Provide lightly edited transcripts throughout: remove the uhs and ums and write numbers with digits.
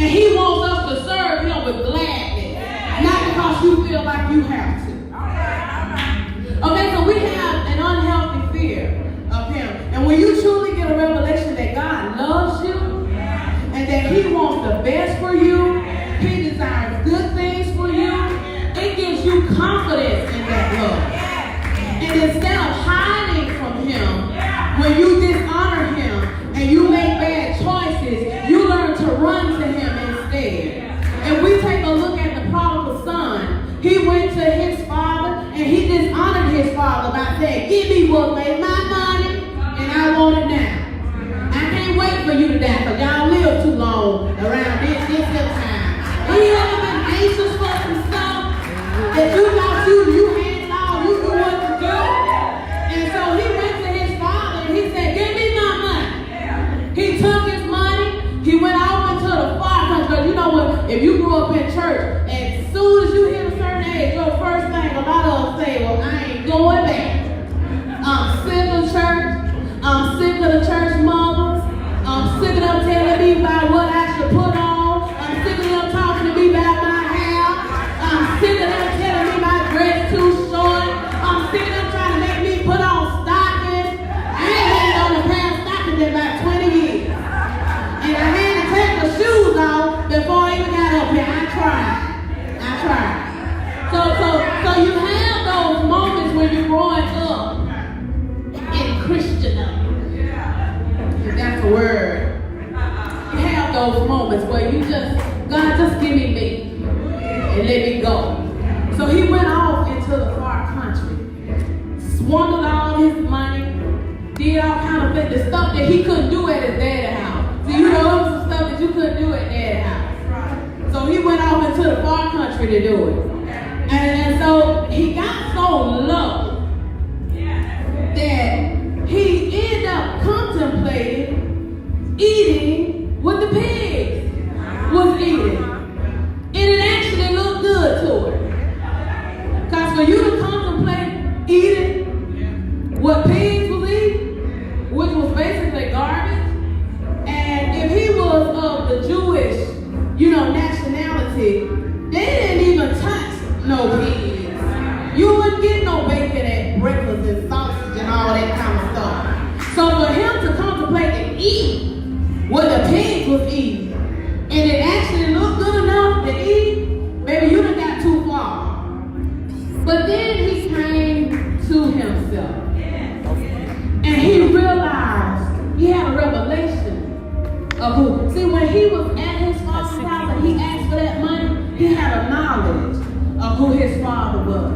And he wants us to serve him with gladness, not because you feel like you have to. Okay, so we have an unhealthy fear of him. And when you truly get a revelation that God loves you and that he wants the best for you, he desires good things for you, it gives you confidence in that love. And instead of hiding from him, when you dishonor him and you make bad choices, you learn to run to him instead. And we take a look at the prodigal son. He went to his father and he dishonored his father by saying, give me what made my money and I want it now. I can't wait for you to die because y'all live too long around this time. Have you ever been anxious for some stuff that you thought you had it all, you knew what to do? And so he went to his father and he said, give me my money. He took his money, he went off into the far country. You know what, if you grew up in church, as soon as you hit a certain age, your first thing, a lot of us say, well, I ain't going back. I'm sick of church. I'm sick of the church mothers. I'm sick of them telling me about what I should put on. I'm sick of them talking to me about my hair. I'm sick of them telling me my dress too short. I'm sick of them trying to make me put on stockings. I ain't had on a pair of stockings in about 20 years. And I had to take the shoes off before I even got up here. I tried. So you have those moments when you're growing up in Christendom. If that's a word. You have those moments where you God, just give me and let me go. So he went off into the far country, squandered all his money, did all kind of things, the stuff that he couldn't do at his dad's house. So you know, some stuff that you couldn't do at dad's house. So he went off into the far country to do it. And so he got so low that he ended up contemplating eating what the pigs was eating. And it actually looked good to him. Because for you to contemplate eating what pigs was eating, which was basically garbage, and if he was of the Jewish, nationality, they didn't even touch no pigs. You wouldn't get no bacon at breakfast and sausage and all that kind of stuff. So for him to contemplate and eat what the pigs was eating, and it actually looked good enough to eat, maybe you done got too far. But then he came to himself. And he realized he had a revelation of who. See, when he was at his father's house and he asked for that money, he had a knowledge of who his father was.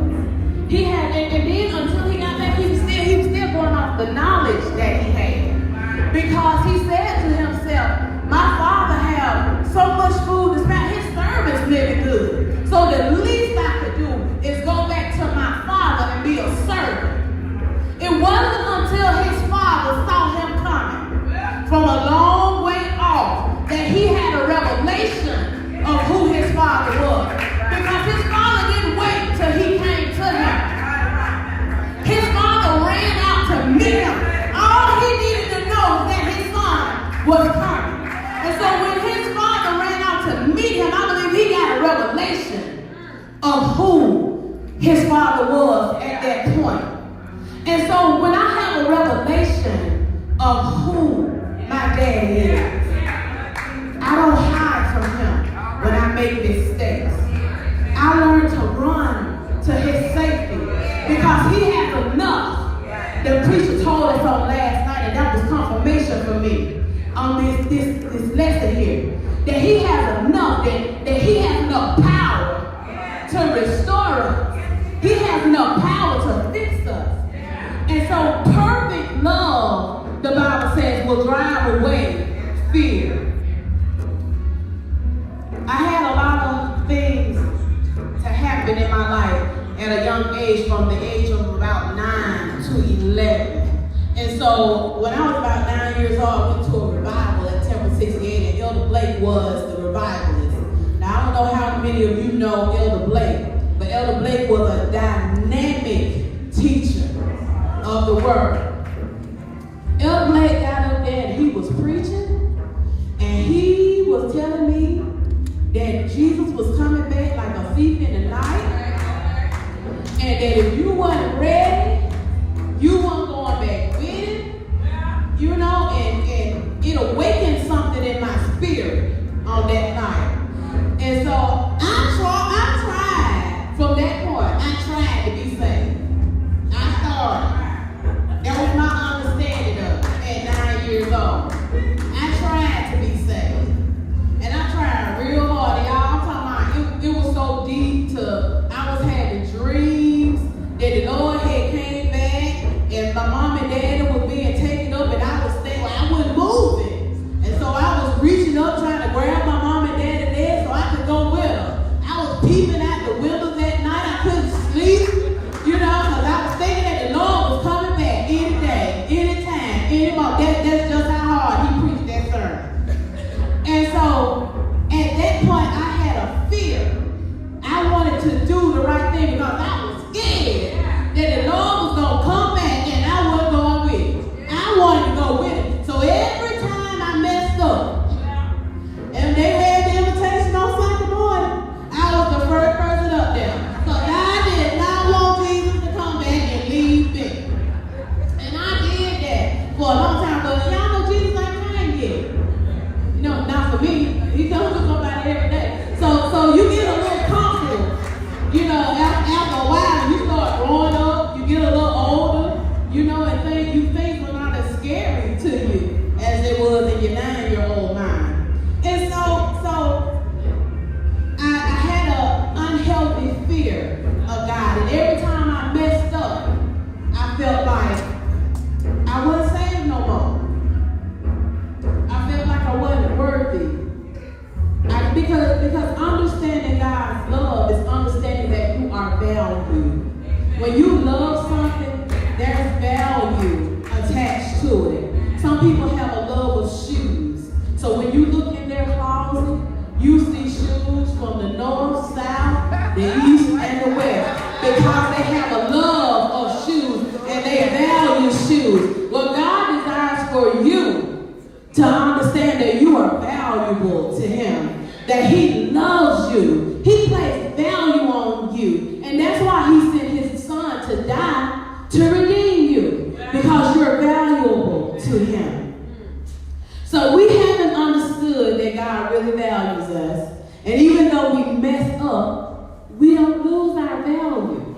He had, and then until he got back, he was still going off the knowledge that he had. Because he said to himself, my father have so much food to spare, his servants living good. So the least I could do is go back to my father and be a servant. It wasn't until his father saw him coming from a long way off that he had a revelation of who his father was. Because his father didn't wait till he came to him. His father ran out to meet him. All he needed to know was that his son was coming. And so when his father ran out to meet him, I believe he got a revelation of who his father was at that point. And so when I have a revelation of who my daddy is, I don't hide from him when I make mistakes. I learn to run to his safety because he has enough. The preacher told us on last night, and that was confirmation for me on this lesson here, that he has enough, that he has enough power to restore us. He has enough power to fix us. And so perfect love, the Bible says, will drive away fear. I had a lot of things to happen in my life at a young age, from the age of about 9 to 11. And so when I was about 9 years old, I went to a revival at Temple 68, and Elder Blake was the revivalist. Now, I don't know how many of you know Elder Blake, but Elder Blake was a dynamic teacher of the word. Elder Blake got up there and he was preaching, and he was telling me that Jesus was coming back like a thief in the night, and that if you wasn't ready, you weren't going back with it, you know, and it awakened something in my spirit on that night. And so I tried from that point. I tried to be saved. I started. That was my understanding of it at 9 years old. I tried to be saved. And I tried real hard. Y'all, I'm talking about it was so deep to I was having dreams that the Lord had came back and my mom and dad was being taken up and I was staying, I wasn't moving. And so I was reaching up trying to grab my mom and dad and dad so I could go with them. I was peeping out the windows that night. I couldn't sleep, you know, because I was thinking that the Lord was coming back any day, anytime, any moment. That's just how hard he preached that sermon. And so at that point I had a fear. I wanted to do the right thing because I was scared that the Lord was going to come back and I wasn't going with it. I wanted to go with it. So every time I messed up, and they had the invitation on Sunday morning, I was the first person up there. So I did not want Jesus to come back and leave me. And I did that for a long time, but y'all know Jesus ain't came yet. You know, not for me. He comes to somebody every day. So you get a little comfortable. You know, after a while, you start growing up, you get a little older, you know, and things are not as scary to you as it was in your 9-year-old mind. And so I had an unhealthy fear of God. And every time I messed up, I felt like I wasn't saved no more. I felt like I wasn't worthy. Because understanding God's love is understanding that you are valued. When you love something, there's value attached to it. Some people have a love of shoes. So when you look in their closet, you see shoes from the north, south, the east, and the west. Because they have a love of shoes and they value shoes. Well, God desires for you to understand that you are valuable to Him. That He loves you. He placed value on you. And that's why He sent His Son to die to redeem you. Because you're valuable to Him. So we haven't understood that God really values us. And even though we mess up, we don't lose our value.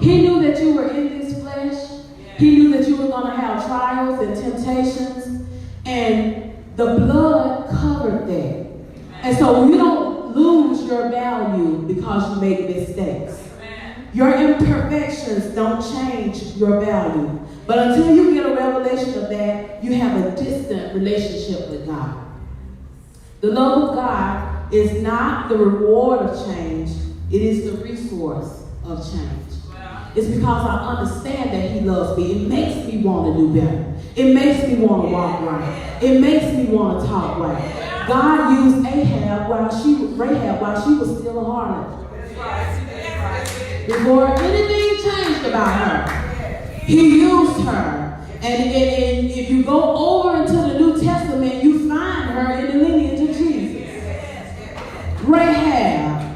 He knew that you were in this flesh. He knew that you were going to have trials and temptations. And the blood covered that. And so you don't lose your value because you make mistakes. Your imperfections don't change your value. But until you get a revelation of that, you have a distant relationship with God. The love of God is not the reward of change. It is the resource of change. It's because I understand that He loves me. It makes me want to do better. It makes me want to walk right. It makes me want to talk right. God used Rahab while she was still a harlot. Before anything changed about her, He used her. And if you go over into the New Testament, you find her in the lineage of Jesus. Rahab,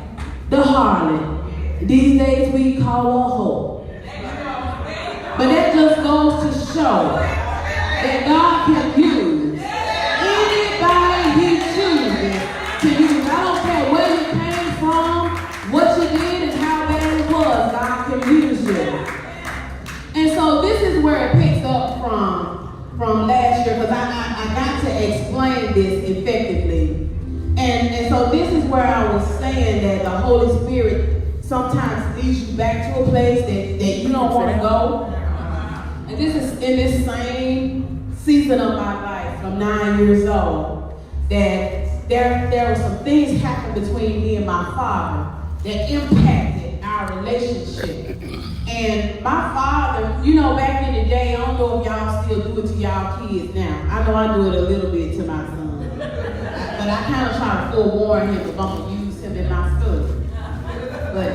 the harlot. These days we call her a whore. But that just goes to show that God can use anybody He chooses to use. I don't care where you came from, what you did, and how bad it was. God can use you. And so this is where it picks up from last year, because I got to explain this effectively. And so this is where I was saying that the Holy Spirit sometimes leads you back to a place that you don't want to go. And this is in this same season of my life, from 9 years old, that there were some things happened between me and my father that impacted our relationship. And my father, you know, back in the day, I don't know if y'all still do it to y'all kids now. I know I do it a little bit to my son. But I kind of try to forewarn him if I'm going to use him in my study. But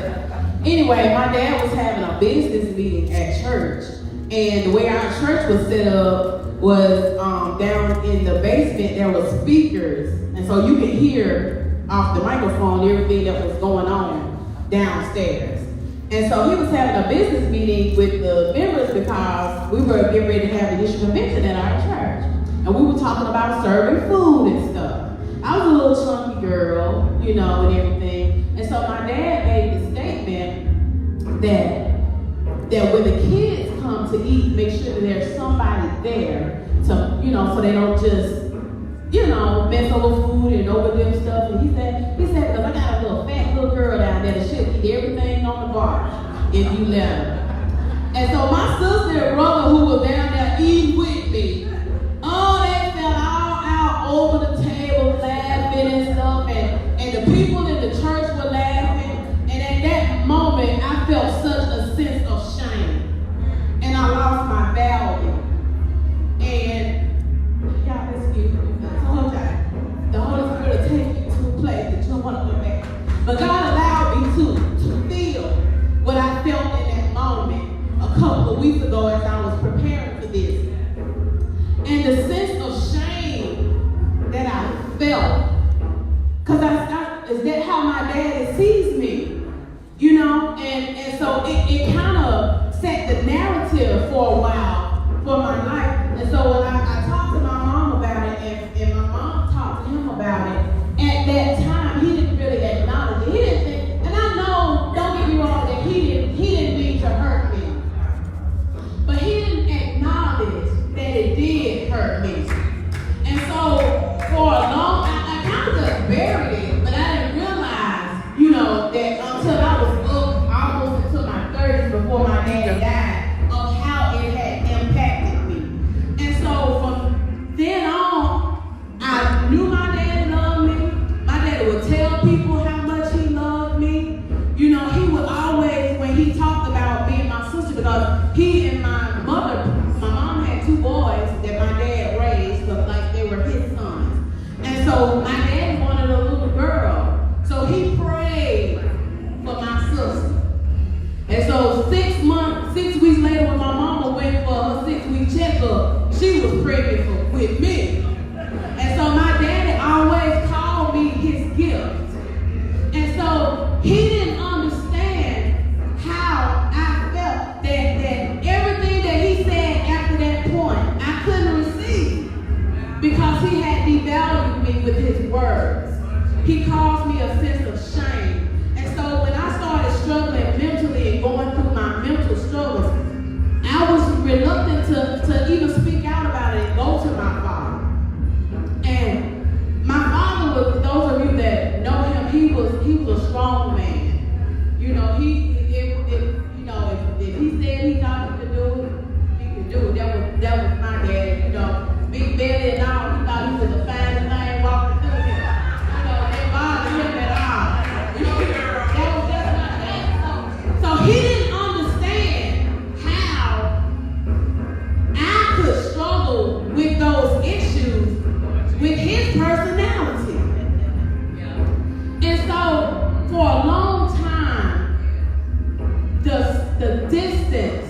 anyway, my dad was having a business meeting at church. And the way our church was set up was down in the basement, there were speakers. And so you could hear off the microphone everything that was going on downstairs. And so he was having a business meeting with the members because we were getting ready to have an issue convention at our church. And we were talking about serving food and stuff. I was a little chunky girl, you know, and everything. And so my dad made the statement that when the kids come to eat, make sure that there's somebody there to, you know, so they don't just, you know, mess over food and overdo stuff. And he said, because I got a little fat little girl down there that should eat everything on the bar if you let her. And so my sister and brother who were down there eating with me, oh, they fell all out over the table laughing and stuff, and the people in the church were laughing. And at that moment, I felt such a sense of shame. And I lost my value. And y'all excuse me. The Holy Spirit will take you to a place that you don't want to go back. But God allowed me to feel what I felt in that moment a couple of weeks ago as I was preparing for this. And the sense of shame that I felt, because is that how my daddy sees me? You know? And so it kind of set the narrative for a while for my life. And so when I talked to my mom about it, and my mom talked to him about it, at that time, he didn't really acknowledge it. He didn't think, and I know, don't get me wrong, that he didn't mean to hurt me. But he didn't acknowledge that it did hurt me. And so, for a long, I kind of just buried it, but I didn't realize, you know, that until I was almost into my 30s before my dad died, of how it had impacted me. And so, from then on, I knew my dad loved me. My dad would tell people how much he loved me. You know, he would always, when he talked about me and my sister, because he and my mom had two boys that my dad raised, like they were his sons. And so my dad wanted a little girl. So he prayed for my sister. And so 6 weeks later, when my mama went for her 6-week checkup, she was pregnant with me. And so my daddy always called me his gift. And so he didn't understand how I felt that everything that he said after that point, I couldn't receive because he had devalued me with his words. He caused me a sense of shame. And so when I started struggling mentally and going through my mental struggles, I was reluctant to even speak out about it and go to my father. And my father was, those of you that know him, he was a strong man. You know, if he said he thought he could do it, he could do it. That was my dad. You know, big belly and all. He thought he was the finest thing walking through him. You know, they bothered him at all. You know, that was just my dad. So he didn't understand how I could struggle with those issues with his personality. And so for a long time, the distance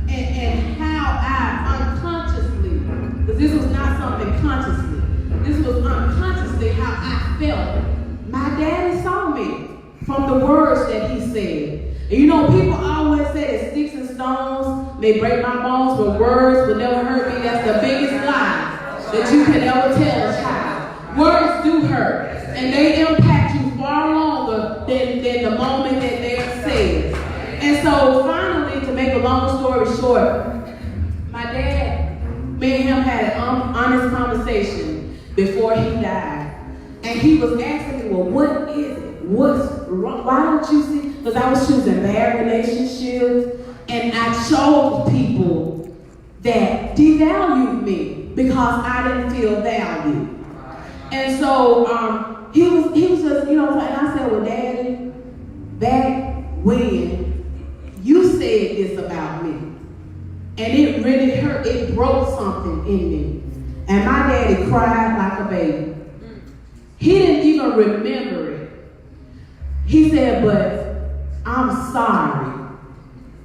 and how I unconsciously, because this was not something consciously, this was unconsciously how I felt. My daddy saw me from the words that he said. And you know, people always say that sticks and stones may break my bones, but words will never hurt me. That's the biggest lie that you can ever tell a child. Words do hurt, and they impact you far longer than the moment that they're said. And so finally, to make a long story short, my dad, me and him had an honest conversation before he died. And he was asking me, well, what is it? What's wrong? Why don't you see? Because I was choosing bad relationships, and I chose people that devalued me because I didn't feel valued. And so he was just, you know, and I said, well, Daddy, back when you said this about me, and it really hurt, it broke something in me. And my daddy cried like a baby. He didn't even remember it. He said, but I'm sorry.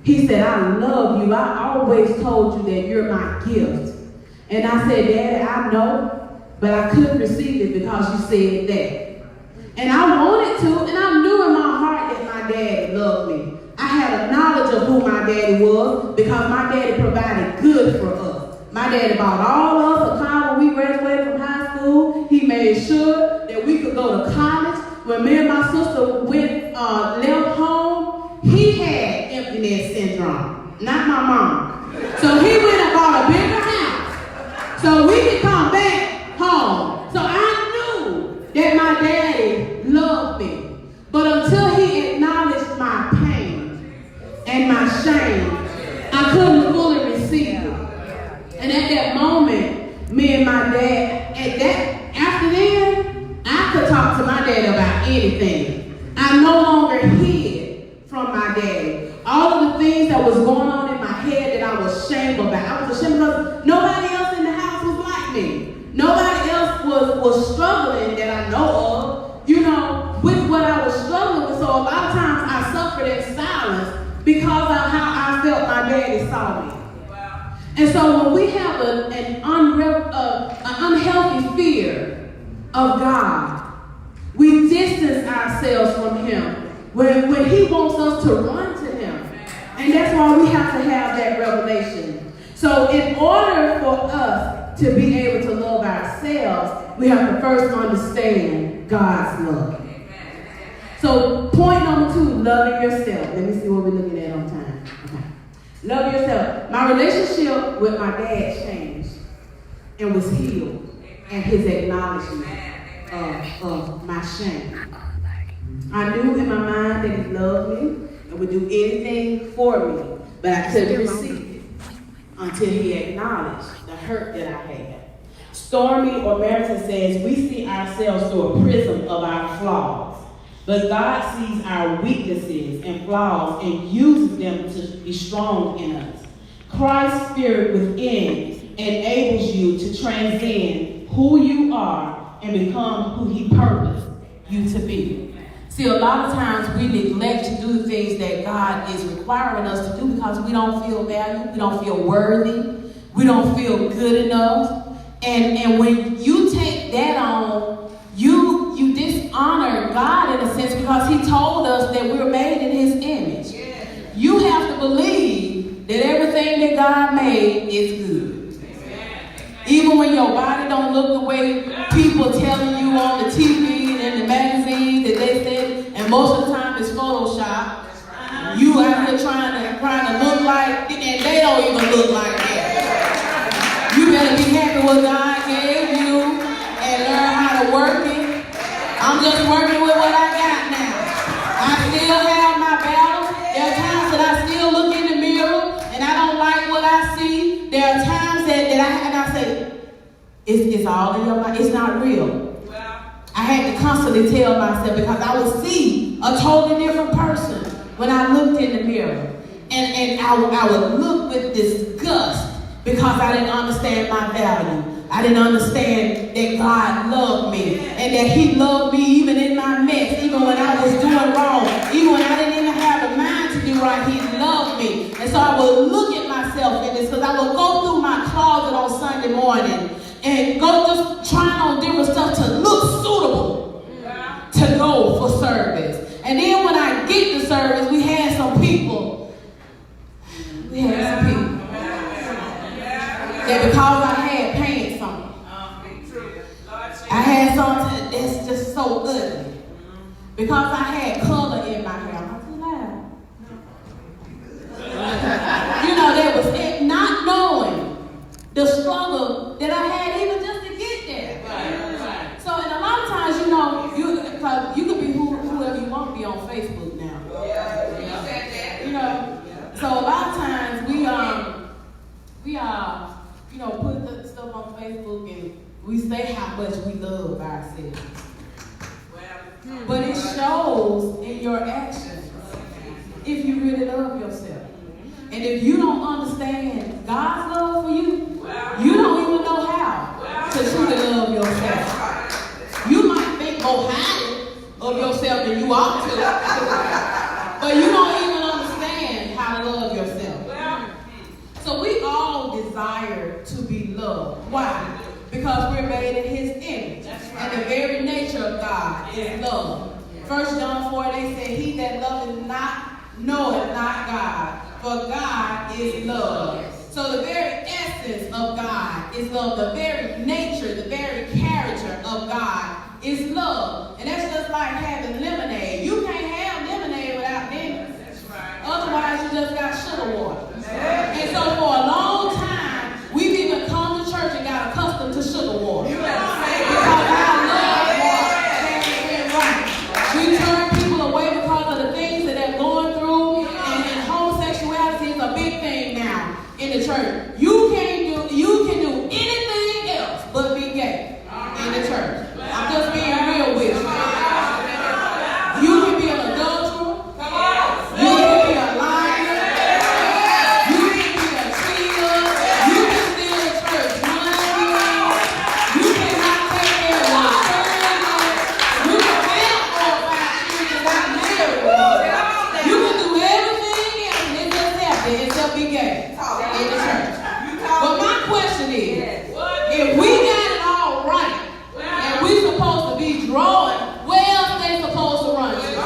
He said, I love you. I always told you that you're my gift. And I said, Daddy, I know, but I couldn't receive it because you said that. And I wanted to, and I knew in my heart that my daddy loved me. I had a knowledge of who my daddy was because my daddy provided good for us. My daddy bought all of us a car when we graduated from high school. He made sure that we could go to college. When me and my sister left home, he had empty nest syndrome, not my mom. So he went and bought a bigger house so we could come back home. So I knew that my daddy loved me. But until he acknowledged my pain and my shame, I couldn't fully receive it. And at that moment, me and my dad, after then, I could talk to my dad about anything. I no longer hid from my daddy. All of the things that was going on in my head that I was ashamed about. I was ashamed because nobody else in the house was like me. Nobody else was struggling that I know of, with what I was struggling with. So a lot of times I suffered in silence because of how I felt my daddy saw me. And so when we have an unhealthy fear of God, we distance ourselves from him when he wants us to run to him. And that's why we have to have that revelation. So in order for us to be able to love ourselves, we have to first understand God's love. So point number 2, loving yourself. Let me see what we're looking at on time. Okay. Love yourself. My relationship with my dad changed and was healed, and his acknowledgement of my shame. I knew in my mind that he loved me and would do anything for me, but I couldn't receive it until he acknowledged the hurt that I had. Stormy or Merton says, we see ourselves through a prism of our flaws. But God sees our weaknesses and flaws and uses them to be strong in us. Christ's spirit within enables you to transcend who you are and become who he purposed you to be. See, a lot of times we neglect to do the things that God is requiring us to do because we don't feel valued, we don't feel worthy, we don't feel good enough. And when you take that on, you dishonor God in a sense because he told us that we're made in his image. Yeah. You have to believe that everything that God made is good. Amen. Even when your body don't look the way people telling you on the TV and in the magazines that they said, and most of the time it's Photoshop. You out here trying to look like, and they don't even look like that. You better be happy with God gave you and learn how to work it. I'm just working with what I got now. I still have my battles. There are times that I still look in the mirror and I don't like what I see. There are times that I say, it's all in your mind. It's not real. I had to constantly tell myself because I would see a totally different person when I looked in the mirror. And I would look with disgust because I didn't understand my value. I didn't understand that God loved me and that he loved me even in my mess, even when I was doing wrong, even when I didn't even have the mind to do right, he loved me. And so I would look at myself in this because I would go through my closet on Sunday morning and go just trying on different stuff to look suitable to go for service. And then when I get to service, we had some people that because I had pants on, I had something that's just so ugly. Because I had color in my hair. I'm not too loud. That was it, not knowing the struggle that I had even just to get there. Right. So, and a lot of times, you can be whoever you want to be on Facebook now. So a lot of times we put the stuff on Facebook and we say how much we love ourselves. But it shows in your actions if you really love yourself. And if you don't understand God's love for you, you don't even know how to truly love yourself. You might think more highly of yourself than you ought to, but you don't even understand how to love yourself. So we all desire to be loved. Why? Because we're made in his image. And the very nature of God God is love. 1 John 4, they say, he that loveth not knoweth not God, for God is love. So the very essence of God is love. The very nature, the very character of God is love. And that's just like having lemonade. You can't have lemonade without lemons. Otherwise, you just got sugar water. And so for a long time, we've even come to church and got accustomed to sugar water. Because our love hasn't been right. We turn people away because of the things that they're going through. And homosexuality is a big thing now in the church. You can do anything else but be gay in the church. I'm just being real with you. You can be an adulterer. You can be a liar. You can be a cheater. You can steal the church money. You cannot take care of your children. You can live 4 or 5 years without marriage. You can do everything else and it's just happy except be gay in the church. But my question is, if we got it all right, and we supposed to be drawing, where else they supposed to run to? If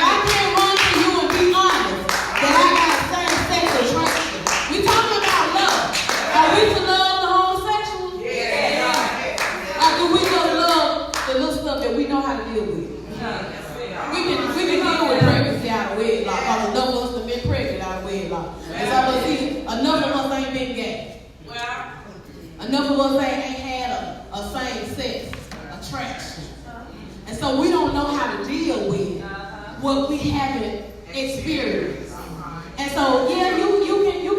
I can't run to you and be honest that I got same-sex attraction, we talking about love. Are we to love the homosexual? Or do we just love the little stuff that we know how to deal with? We can deal with pregnancy out of wedlock. Because enough of us have been pregnant out of wedlock. And so we see enough of us ain't been gay. Enough of us ain't had a same-sex attraction. And so we don't know how to deal with what we haven't experienced. And so, yeah, you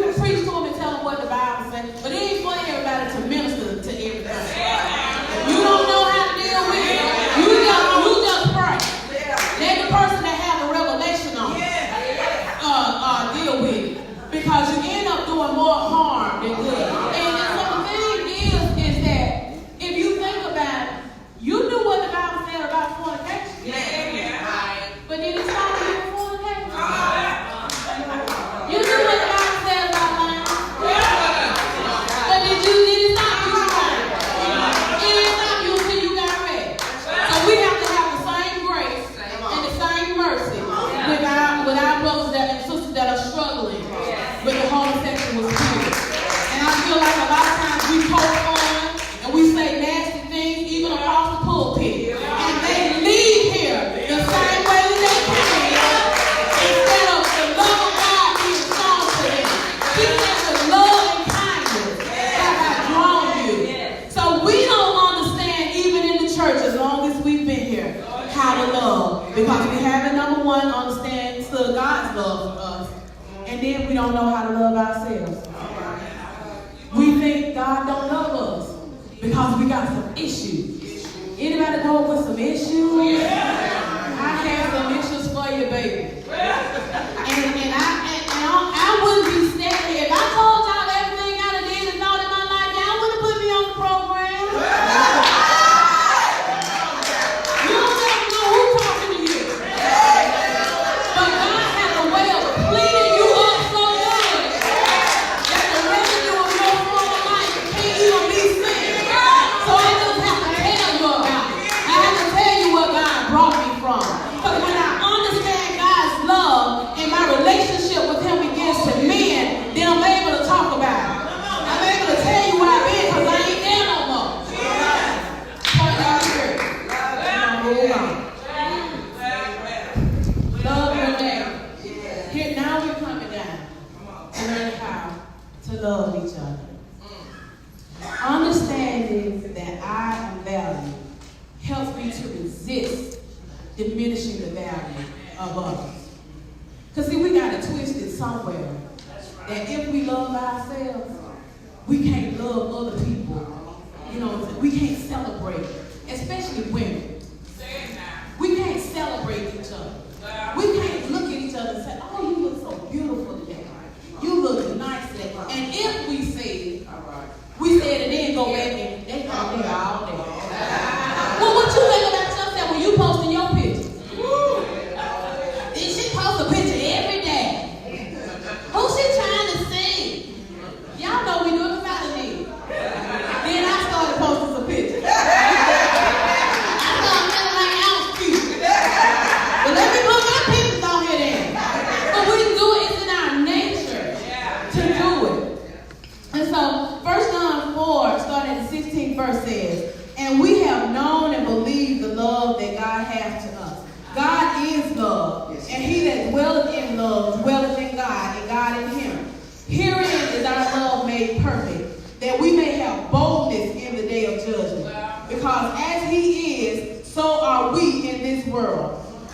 can preach to them and tell them what the Bible says, but it ain't for everybody to minister to everybody. If you don't know how to deal with it, you just pray. Let the person that have a revelation on deal with it. Because you end up doing more harm than good. And so the thing is that if you think about it, you knew what the Bible said about fornication. But did it stop you from fornication? You knew what the Bible said about lying. But did it stop you from lying? It didn't stop you until you got ready. So we have to have the same grace and the same mercy with our brothers and sisters that are struggling with the homosexual spirit. And I feel like a lot of times we poke fun and we say nasty things even across the pulpit. And they leave here the same way they came instead of the love of God being shown to them. He said the love and kindness have I drawn you. So we don't understand even in the church as long as we've been here how to love. Because we haven't, number one, understand still God's love for us. And then we don't know how to love ourselves. We think God don't love us because we got some issues. Anybody go with some issues? I have some issues for you, baby. And I wouldn't be standing here. If I told y'all everything I done did and thought in my life, y'all wouldn't put me on the program. You don't ever know who's talking to you. But God has a way of cleaning you up so good that the residue of your former life can't even be seen. So I just have to tell you about it. I have to tell you what God brought me from. Because when I understand God's love and my relationship with Him begins to mend, then I'm able to talk about it. I'm able to tell you where I've been because I ain't there no more. Point out here. Move on. Love your neighbor. Here, now we're coming down to learn how to love each other. Understanding that I am valued helps me to resist diminishing the value of others. Because see, we got to twist it somewhere that if we love ourselves, we can't love other people. You know, we can't celebrate, especially women. We can't celebrate each other. We can't look at each other and say, oh, you look so beautiful today. You look nice today. And if we say it and then go back and they come there all day. Well, what you think about yourself when you posting your pictures? Did she post a picture every day? Who's she trying to see? Y'all know we do it without a need. Then I started posting some pictures.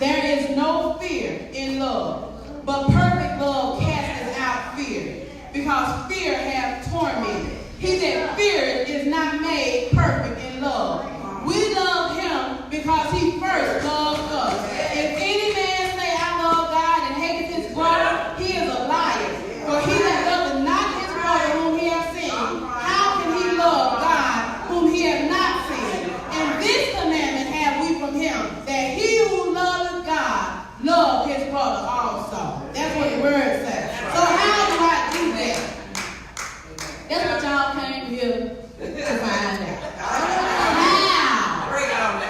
There is no fear in love, but perfect love casts out fear, because fear hath torment. He that feareth is not made perfect in love. We love him because he first loved us. If any man say, I love God, and hateth his brother, he is a liar. For he that loveth not his brother whom he hath seen, how can he love God whom he hath not seen? And this commandment have we from him, that he who loveth God love his brother also. That's what the word says. So how do I do that? That's what y'all came here to find out.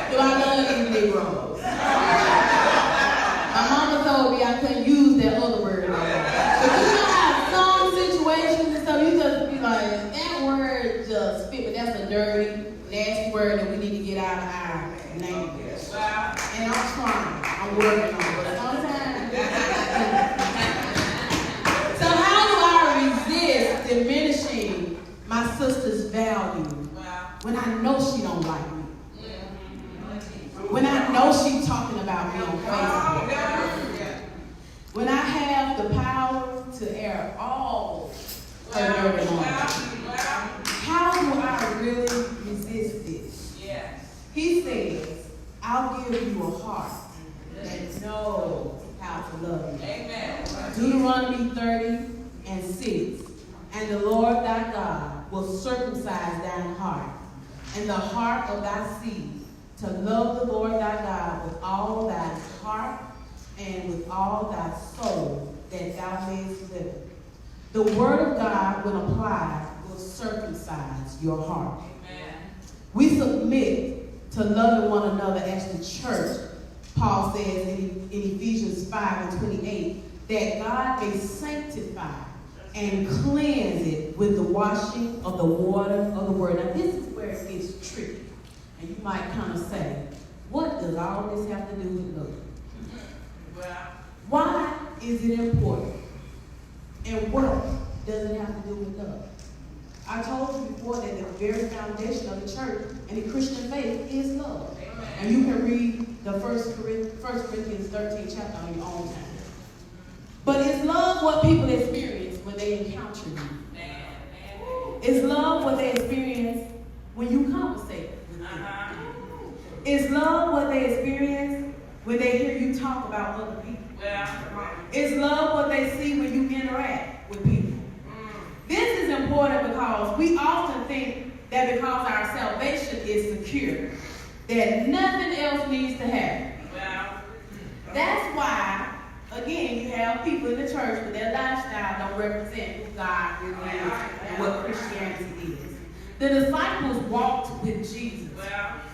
Do I love these Negroes? My mama told me I couldn't use that other word. But you know how some situations and stuff, you just be like, that word just fit, but that's a dirty, nasty word that we need to get out of our language. And I'm trying. I'm working on it. Sometimes. So how do I resist diminishing my sister's value when I know she don't like me? When I know she's talking about me on Facebook. When I have the power to air all her dirty laundry. How do I really resist this? He says, I'll give you a heart that knows how to love you. Amen. Deuteronomy 30:6. And the Lord thy God will circumcise thine heart and the heart of thy seed, to love the Lord thy God with all thy heart and with all thy soul, that thou mayest live. The word of God, when applied, will circumcise your heart. Amen. We submit to loving one another as the church. Paul says in Ephesians 5:28, that God may sanctify and cleanse it with the washing of the water of the word. Now this is where it gets tricky. And you might kind of say, what does all this have to do with love? Why is it important? And what does it have to do with love? I told you before that the very foundation of the church and the Christian faith is love. Amen. And you can read the 1 Corinthians 13 chapter on your own time. But is love what people experience when they encounter you? Is love what they experience when you conversate with them? Is love what they experience when they hear you talk about other people? Is love what they see when you interact with people? This is important because we often think that because our salvation is secure, that nothing else needs to happen. That's why, again, you have people in the church, but their lifestyle don't represent who God really is and what Christianity is. The disciples walked with Jesus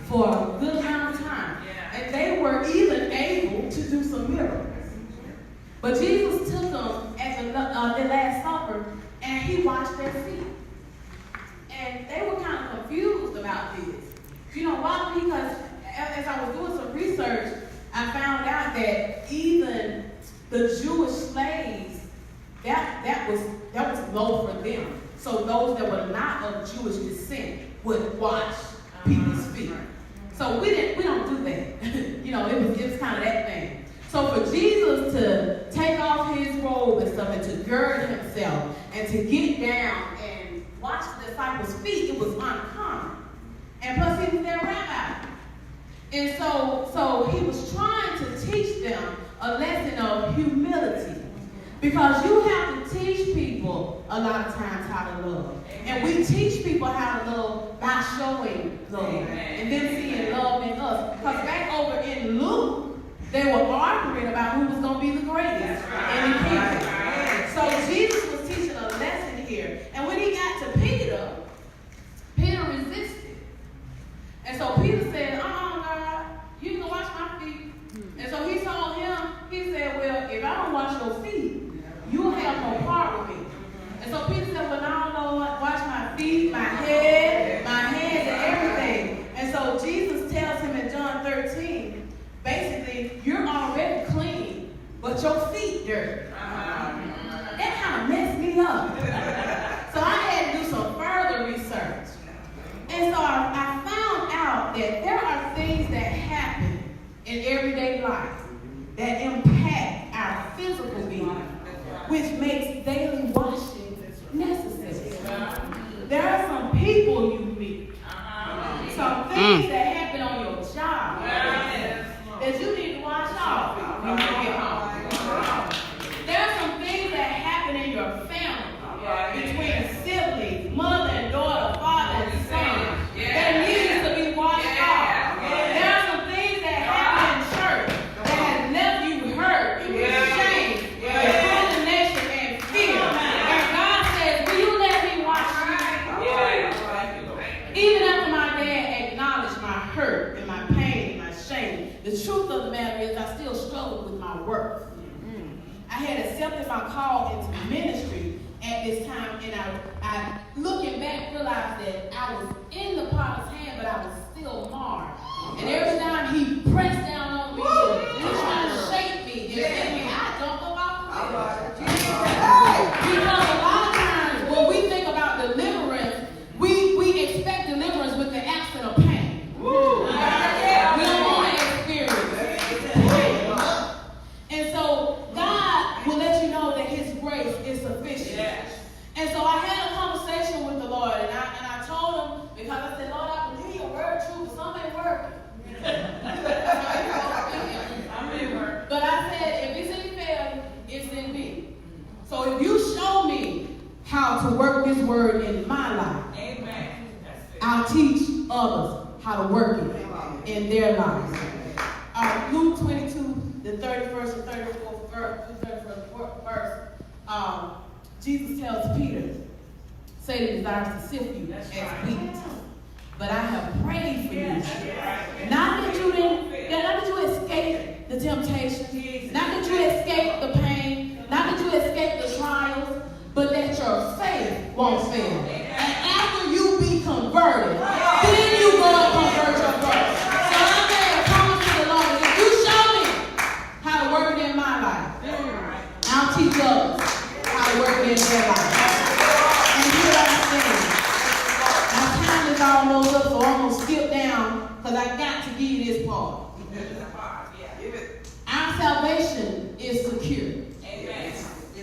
for a good amount of time, and they were even able to do some miracles. But Jesus took them at the Last Supper, and he washed their feet. And they were kind of confused about this. You know why? Because as I was doing some research, I found out that even the Jewish slaves, that was low for them. So those that were not of Jewish descent would wash people's feet. So we don't do that. You know, it was kind of that thing. So for Jesus to take off his robe and stuff and to gird himself and to get down and wash the disciples' feet, it was uncommon. And plus he was their rabbi. And so he was trying to teach them a lesson of humility. Because you have to teach people a lot of times how to love. And we teach people how to love by showing love. And them seeing love in us. Because back over in Luke, they were arguing about who was going to be the greatest in the kingdom. So Jesus was teaching a lesson here. And when he got to Peter, Peter resisted. And so Peter said, God, you can wash my feet. And so he told him, he said, well, if I don't wash your feet, you'll have no part with me. And so Peter said, well, now Lord, wash my feet, my head, my hands, and everything. And so Jesus tells him in John 13, basically, you're already clean, but your feet dirty. That kind of messed me up. So I had to do some further research. And so I found out that there are things that happen in everyday life accepted my call into ministry at this time, and I looking back, realized that I was in the Potter's hand, but I was still marred. And every time he pressed down on me to try to shape me, and make me, I jumped up off the bed. Because a lot of times when we think about deliverance, we expect deliverance with the absence of pain. We don't want to experience pain. And so God will let you know that his grace is sufficient. And so I had a conversation with the Lord, and I told him, because I said, Lord, I believe your word true, but some ain't working. But I said, if it's any failure, it's in me. So if you show me how to work this word in my life, I'll teach others how to work it in their lives. Luke 22, the 31st and 34th verse, Jesus tells Peter, Satan desires to sift you as wheat, but I have prayed for you. Not that you escape the temptation, not that you escape the pain, not that you escape the trials, but that your faith won't fail. And after you be converted, then you go and convert your brother. So I made a promise to the Lord, if you show me how to work it in my life, I'll teach others how to work it in their life. And here I stand. My time is almost up, so I'm going to skip down because I got to give you this part. Our salvation is secure.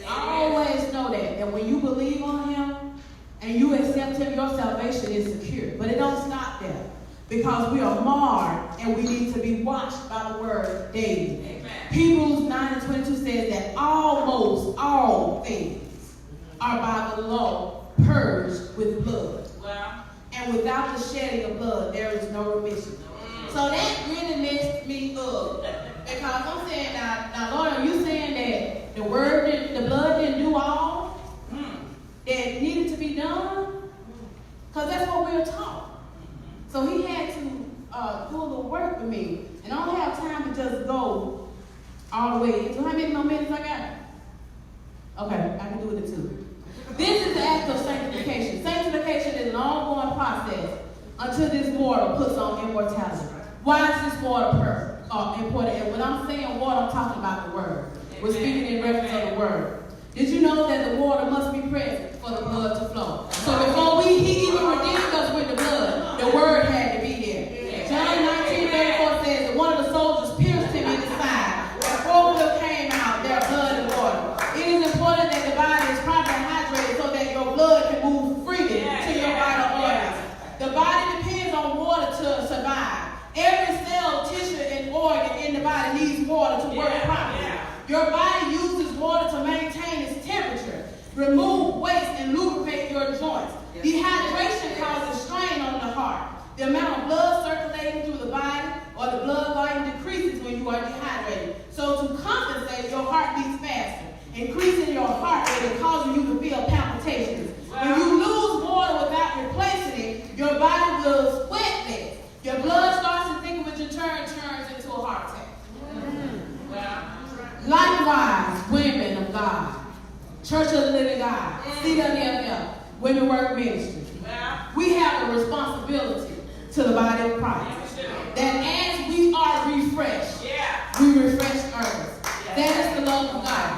Always know that when you believe on him and you accept him, your salvation is secure. But it don't stop there, because we are marred and we need to be watched by the word daily. Amen. Hebrews 9:22 says that almost all things are by the law purged with blood. Wow. And without the shedding of blood, there is no remission. So that really messed me up. Because I'm saying, now Lord, are you saying that the blood didn't do all that needed to be done? Because that's what we're taught. So he had to do a little work with me. And I don't have time to just go all the way. So how many more minutes I got? Okay, I can do it in 2. This is the act of sanctification. Sanctification is an ongoing process until this water puts on immortality. Why is this water important? And when I'm saying water, I'm talking about the word. We're speaking in reference to the word. Did you know that the water must be present for the blood to flow? So before he even redeemed us with the blood, the word had to be there. John 19:34 says that one of the soldiers pierced him in the side. And forthwith came out their blood and water. It is important that the body is properly hydrated so that your blood can move freely to your vital organs. The body depends on water to survive. Every cell, tissue, and organ in the body needs water to work properly. Your body uses water to maintain its temperature, remove waste, and lubricate your joints. Dehydration causes strain on the heart. The amount of blood circulating through the body or the blood volume decreases when you are dehydrated. So to compensate, your heart beats faster, increasing your heart rate and causing you to feel palpitations. When you lose water without replacing it, your body will sweat less. Your blood starts to thicken, which in turn turns into a heart attack. Likewise, women of God, Church of the Living God, CWFL, Women Work Ministry, we have a responsibility to the body of Christ. That as we are refreshed, we refresh others. That is the love of God.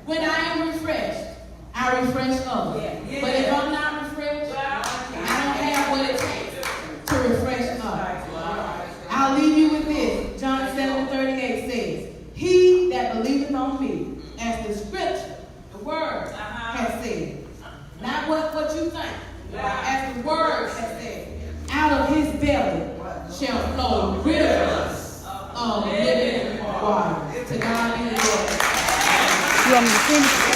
When I am refreshed, I refresh others. But if I'm not refreshed, I don't have what it takes to refresh others. I'll leave you with this. John 7:38 says, he that believeth on me, as the scripture, the word, has said. Not what you think. As the word has said. Out of his belly shall flow rivers of living water. To God be the glory. You want me to finish?